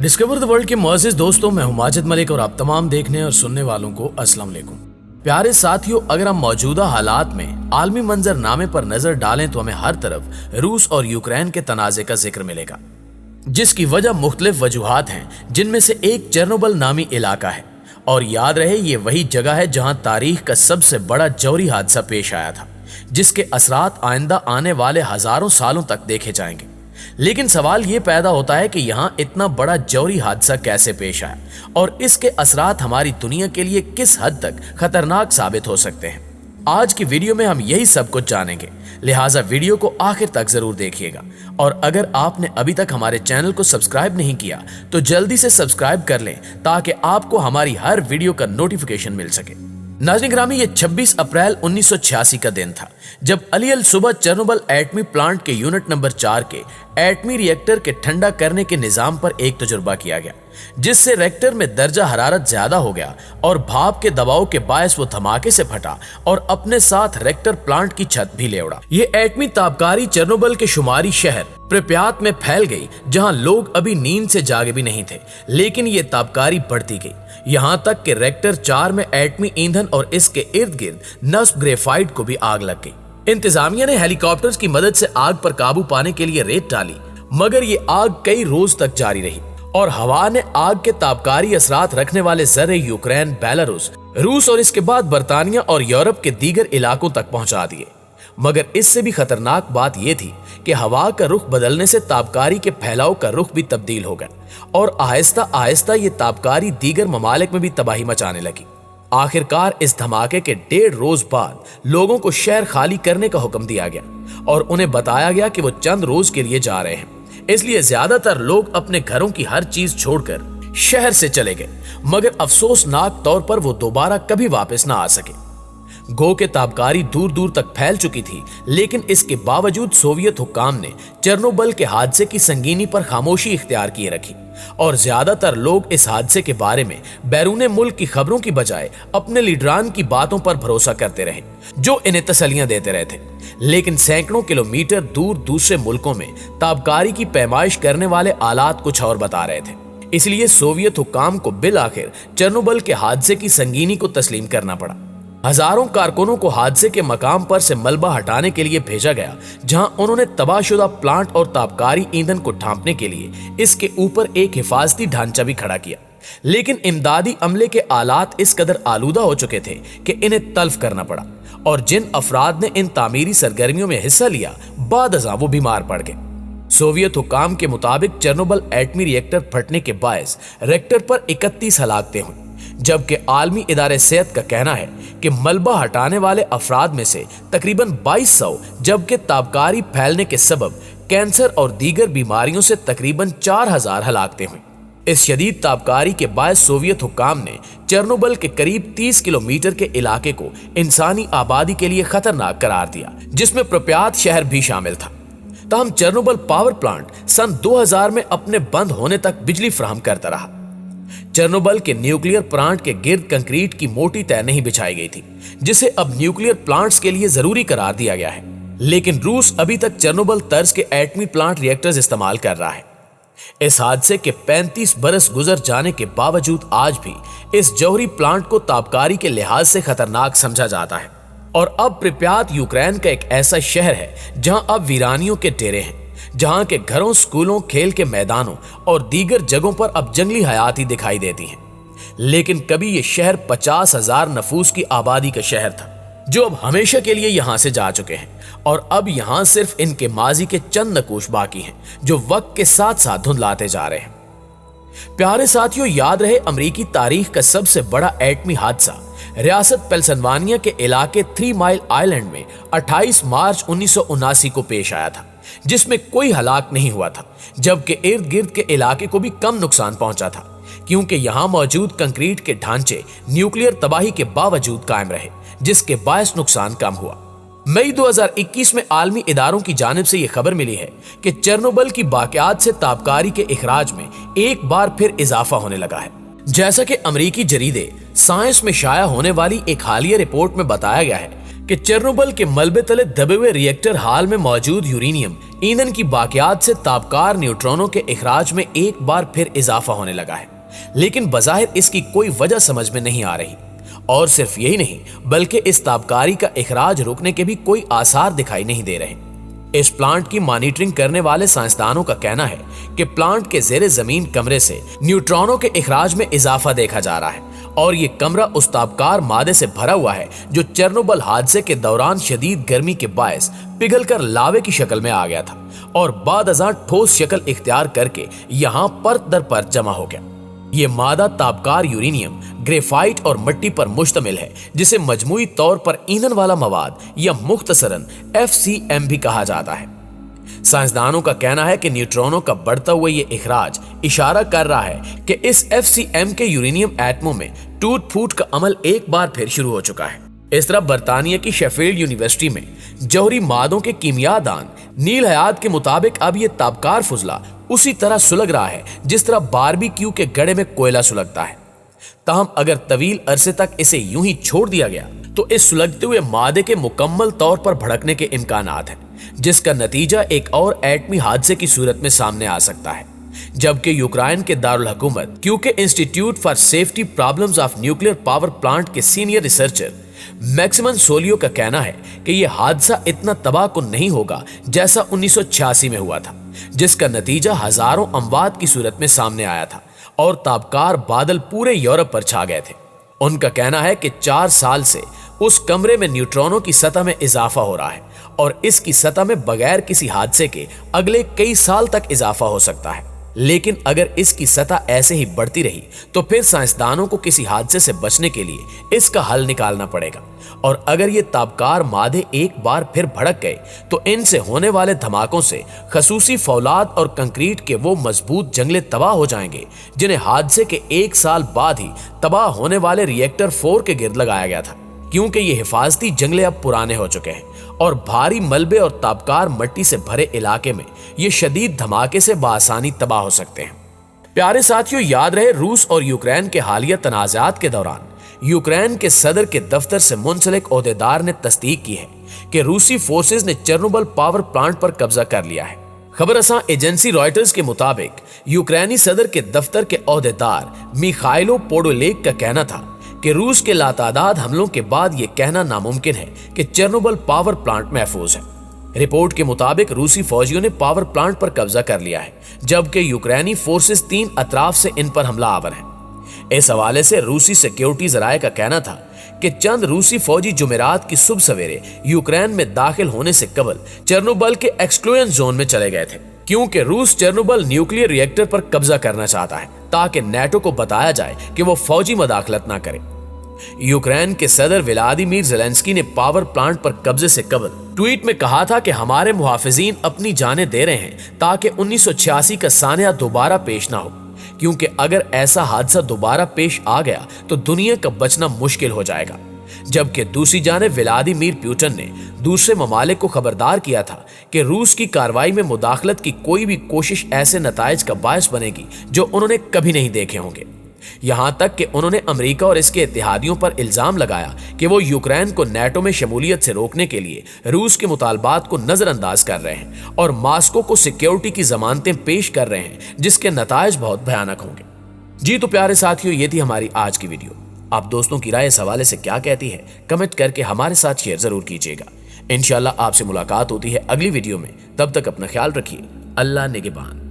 Discover the world के मुअज़्ज़िज़ दोस्तों, मैं हूं माजिद मलिक और आप तमाम देखने और सुनने वालों को अस्सलाम वालेकुम। प्यारे साथियों, अगर हम मौजूदा हालात में आलमी मंजरनामे पर नजर डालें तो हमें हर तरफ रूस और यूक्रेन के तनाज़े का जिक्र मिलेगा, जिसकी वजह मुख्तलिफ वजूहात हैं, जिनमें से एक चेर्नोबिल नामी इलाका है। और याद रहे, ये वही जगह है जहां तारीख का सबसे बड़ा जौहरी हादसा पेश आया था, जिसके असरात आइंदा आने वाले हजारों सालों तक देखे जाएंगे। लेकिन सवाल ये पैदा होता है कि यहाँ इतना बड़ा जौहरी हादसा कैसे पेश आया और इसके असरात हमारी दुनिया के लिए किस हद तक खतरनाक साबित हो सकते हैं। आज की वीडियो में हम यही सब कुछ जानेंगे, लिहाजा वीडियो को आखिर तक जरूर देखिएगा। और अगर आपने अभी तक हमारे चैनल को सब्सक्राइब नहीं किया तो जल्दी से सब्सक्राइब कर लें, ताकि आपको हमारी हर वीडियो का नोटिफिकेशन मिल सके। नाज़रीन ग्रामी, ये 26 अप्रैल 1986 का दिन था, जब अली अल सुबह चेर्नोबिल एटमी प्लांट के यूनिट नंबर 4 के एटमी रिएक्टर के ठंडा करने के निजाम पर एक तजुर्बा किया गया, जिससे रिएक्टर में दर्जा हरारत ज्यादा हो गया और भाप के दबाव के बायस वो धमाके से फटा और अपने साथ रिएक्टर प्लांट की छत भी ले उड़ा। ये एटमी ताबकारी चेर्नोबिल के शुमारी शहर प्रिप्यात में फैल गई, जहां लोग अभी नींद से जागे भी नहीं थे। लेकिन ये ताबकारी बढ़ती गई, यहाँ तक कि रिएक्टर 4 में एटमी ईंधन और इसके इर्द गिर्द नस्ब ग्रेफाइट को भी आग लग गई। इंतजामिया ने हेलीकॉप्टर्स की मदद से आग पर काबू पाने के लिए रेत डाली, मगर ये आग कई रोज तक जारी रही और हवा ने आग के ताबकारी असरात रखने वाले जर्रे यूक्रेन, बेलारूस, रूस और इसके बाद बरतानिया और यूरोप के दीगर इलाकों तक पहुंचा दिए। मगर इससे भी खतरनाक बात यह थी कि हवा का रुख बदलने से ताबकारी के फैलाव का रुख भी तब्दील हो गया और आहिस्ता आहिस्ता ये ताबकारी दीगर ममालिक में भी तबाही मचाने लगी। आखिरकार इस धमाके के 1.5 रोज बाद लोगों को शहर खाली करने का हुक्म दिया गया और उन्हें बताया गया कि वो चंद रोज के लिए जा रहे हैं। इसलिए ज्यादातर लोग अपने घरों की हर चीज छोड़कर शहर से चले गए, मगर अफसोसनाक तौर पर वो दोबारा कभी वापस ना आ सके। गो के ताबकारी दूर दूर तक फैल चुकी थी, लेकिन इसके बावजूद सोवियत हुक्काम ने चेर्नोबिल के हादसे की संगीनी पर खामोशी इख्तियार किए रखी और ज्यादातर लोग इस हादसे के बारे में बैरूने मुल्क की खबरों की बजाय अपने लीडरान की बातों पर भरोसा करते रहे, जो इन्हें तसल्लियां देते रहे थे। लेकिन सैकड़ों किलोमीटर दूर दूसरे मुल्कों में ताबकारी की पैमाइश करने वाले आलात कुछ और बता रहे थे। इसलिए सोवियत हुक्काम को बिल आखिर चेर्नोबिल के हादसे की संगीनी को तस्लीम करना पड़ा। हजारों कारकुनों को हादसे के मकाम पर से मलबा हटाने के लिए भेजा गया, जहां उन्होंने तबाहशुदा प्लांट और ताबकारी ईंधन को ढांपने के लिए इसके ऊपर एक हिफाजती ढांचा भी खड़ा किया। लेकिन इमदादी अमले के आलात इस कदर आलूदा हो चुके थे कि इन्हें तल्फ करना पड़ा और जिन अफराद ने इन तामीरी सरगर्मियों में हिस्सा लिया, बादअज़ां वो बीमार पड़ गए। सोवियत हुक्काम के मुताबिक चेर्नोबिल एटमी रिएक्टर फटने के बायस रिएक्टर पर 31 हलाकतें हुई, जबकि आलमी इदारे सेहत का कहना है कि मलबा हटाने वाले अफराद में से तकरीबन 2200, जबकि ताबकारी फैलने के सबब कैंसर और दीगर बीमारियों से तकरीबन 4000 हलाकतें हुई। इस शदीद ताबकारी के बाद सोवियत हुक्काम ने चेर्नोबिल के करीब 30 किलोमीटर के इलाके को इंसानी आबादी के लिए खतरनाक करार दिया, जिसमें प्रिप्यात शहर भी शामिल था। तहम चेर्नोबिल पावर प्लांट सन 2000 में अपने बंद होने तक बिजली फराहम करता रहा। चेर्नोबिल के न्यूक्लियर प्लांट के गिर्द कंक्रीट की मोटी तह नहीं बिछाई गई थी, जिसे अब न्यूक्लियर प्लांट्स के लिए जरूरी करार दिया गया है। लेकिन रूस अभी तक चेर्नोबिल तर्ज के एटमी प्लांट रिएक्टर्स इस्तेमाल कर रहा है। इस हादसे के 35 बरस गुजर जाने के बावजूद आज भी इस जौहरी प्लांट को ताबकारी के लिहाज से खतरनाक समझा जाता है। और अब प्रिप्यात यूक्रेन का एक ऐसा शहर है जहां अब वीरानियों के डेरे हैं, जहां के घरों, स्कूलों, खेल के मैदानों और दीगर जगहों पर अब जंगली हयाती दिखाई देती है। लेकिन कभी ये शहर 50,000 नफूस की आबादी का शहर था, जो अब हमेशा के लिए यहां से जा चुके हैं और अब यहां सिर्फ इनके माजी के चंद नकूश बाकी हैं, जो वक्त के साथ साथ धुंधलाते जा रहे हैं। प्यारे साथियों, याद रहे, अमेरिकी तारीख का सबसे बड़ा एटमी हादसा रियासत पेंसिल्वानिया के इलाके 3 माइल आइलैंड में 28 मार्च 1979 को पेश आया था, जिसमें कोई हलाक नहीं हुआ था, जबकि इर्द गिर्द के इलाके को भी कम नुकसान पहुंचा था, क्योंकि यहां मौजूद कंक्रीट के ढांचे न्यूक्लियर तबाही के बावजूद कायम रहे, जिसके बायस नुकसान कम हुआ। मई 2021 में आलमी इदारों की जानिब से यह खबर मिली है कि चेर्नोबिल की बाक़ियात से ताबकारी के इखराज में एक बार फिर इजाफा होने लगा है। जैसा कि अमेरिकी जरीदे साइंस में शाया होने वाली एक हालिया रिपोर्ट में बताया गया है कि चेर्नोबिल के मलबे तले दबे हुए रिएक्टर हाल में मौजूद यूरेनियम ईंधन की बाकियात से तापकार न्यूट्रॉनों के इखराज में एक बार फिर इजाफा होने लगा है, लेकिन बज़ाहिर इसकी कोई वजह समझ में नहीं आ रही। और सिर्फ यही नहीं बल्कि इस तापकारी का इखराज रुकने के भी कोई आसार दिखाई नहीं दे रहे। इस प्लांट की मॉनिटरिंग करने वाले साइंसदानों का कहना है कि प्लांट के ज़ेरे जमीन कमरे से न्यूट्रॉनों के इखराज में इजाफा देखा जा रहा है और ये कमरा उस तापकार मादे से भरा हुआ है जो चेरनोबिल हादसे के दौरान शदीद गर्मी के बायस पिघलकर लावे की शक्ल में आ गया था और बाद अज़ां ठोस शक्ल इख्तियार करके यहाँ परत दर परत जमा हो गया। ये मादा तापकार यूरेनियम, ग्रेफाइट और मिट्टी पर मुश्तमिल है, जिसे मजमूई तौर पर ईंधन वाला मवाद या मुख्तसरन FCM भी कहा जाता है। साइंसदानों का कहना है कि न्यूट्रॉनों का बढ़ता हुआ ये इखराज इशारा कर रहा है कि इस FCM के यूरेनियम एटमों में टूट फूट का अमल एक बार फिर शुरू हो चुका है। इस तरह बरतानिया की शेफील्ड यूनिवर्सिटी में जौहरी मादों के कीमियादान नील हयात के मुताबिक अब ये तापकार फुजला उसी तरह सुलग रहा है जिस तरह बारबेक्यू के गड़े में कोयला सुलगता है। ताहम अगर तवील अरसे तक इसे यूं ही छोड़ दिया गया तो इस सुलगते हुए मादे के मुकम्मल तौर पर भड़कने के इम्कानात हैं, जिसका नतीजा एक और एटमी हादसे की सूरत में सामने आ सकता है। जबकि यूक्रेन के दारुल हुकूमत क्यूके institute for safety problems of nuclear power plant के सीनियर रिसर्चर मैक्सिमम सोलियो का कहना है कि यह हादसा इतना तबाह कुन नहीं होगा जैसा 1986 में हुआ था, जिसका नतीजा हजारों अमवात की सूरत में सामने आया था और तापकार बादल पूरे यूरोप पर छा गए थे। उनका कहना है कि 4 साल से उस कमरे में न्यूट्रॉनों की सतह में इजाफा हो रहा है और इसकी सतह में बगैर किसी हादसे के अगले कई साल तक इजाफा हो सकता है। लेकिन अगर इसकी सतह ऐसे ही बढ़ती रही तो फिर साइंसदानों को किसी हादसे से बचने के लिए इसका हल निकालना पड़ेगा। और अगर ये तापकार मादे एक बार फिर भड़क गए तो इनसे होने वाले धमाकों से खसूसी फौलाद और कंक्रीट के वो मजबूत जंगले तबाह हो जाएंगे जिन्हें हादसे के 1 साल बाद ही तबाह होने वाले रिएक्टर 4 के गिर्द लगाया गया था, क्योंकि ये हिफाजती जंगले अब पुराने हो चुके हैं और भारी मलबे और तापकार मिट्टी से भरे इलाके में ये शदीद धमाके से बासानी तबाह हो सकते हैं। प्यारे साथियों, याद रहे रूस और यूक्रेन के हालिया तनाज़ात के दौरान यूक्रेन के सदर के दफ्तर से मुंसलिक ओहदेदार ने तस्दीक की है कि रूसी फोर्सेस ने चेरनोबिल पावर प्लांट पर कब्जा कर लिया है। खबर रसां एजेंसी रॉयटर्स के मुताबिक यूक्रेनी सदर के दफ्तर के ओहदेदार मिखाइलो पोडोलेक का कहना था कि रूस के लातादाद हमलों के बाद यह कहना नामुमकिन है कि चेरनोबिल पावर प्लांट महफूज है। रिपोर्ट के मुताबिक रूसी फौजियों ने पावर प्लांट पर कब्जा कर लिया है, जबकि यूक्रेनी फोर्सेस 3 अतराफ से इन पर हमला आवर हैं। इस हवाले से रूसी सिक्योरिटी जराये का कहना था कि चंद रूसी फौजी जुमेरात की सुबह सवेरे यूक्रेन में दाखिल होने से कबल चेरनोबिल के एक्सक्लूजन जोन में चले गए थे, क्योंकि रूस चेरनोबिल न्यूक्लियर रिएक्टर पर कब्जा करना चाहता है ताकि नेटो को बताया जाए कि वो फौजी मदाखलत ना करे। यूक्रेन के सदर व्लादिमीर ज़ेलेंस्की ने पावर प्लांट पर कब्जे से कबल ट्वीट में कहा था कि हमारे मुहाफिजीन अपनी जानें दे रहे हैं ताकि 1986 का सानिया दोबारा पेश ना हो, क्योंकि अगर ऐसा हादसा दोबारा पेश आ गया तो दुनिया का बचना मुश्किल हो जाएगा। जबकि दूसरी जानिब व्लादिमीर पुतिन ने दूसरे ममालिक को खबरदार किया था कि रूस की कार्रवाई में मुदाखलत की कोई भी कोशिश ऐसे नताइज का बायस बनेगी जो उन्होंने कभी नहीं देखे होंगे। यहां तक कि उन्होंने अमेरिका और इसके इत्तेहादियों पर इल्जाम लगाया कि वो यूक्रेन को नेटो में शमूलियत से रोकने के लिए रूस के मुतालबात को नजरअंदाज कर रहे हैं और मास्को को सिक्योरिटी की जमानतें पेश कर रहे हैं, जिसके नताइज बहुत भयानक होंगे। जी तो प्यारे साथियों, ये थी हमारी आज की वीडियो। आप दोस्तों की राय इस हवाले से क्या कहती है कमेंट करके हमारे साथ शेयर जरूर कीजिएगा। इंशाल्लाह आपसे मुलाकात होती है अगली वीडियो में। तब तक अपना ख्याल रखिए। अल्लाह निगहबान।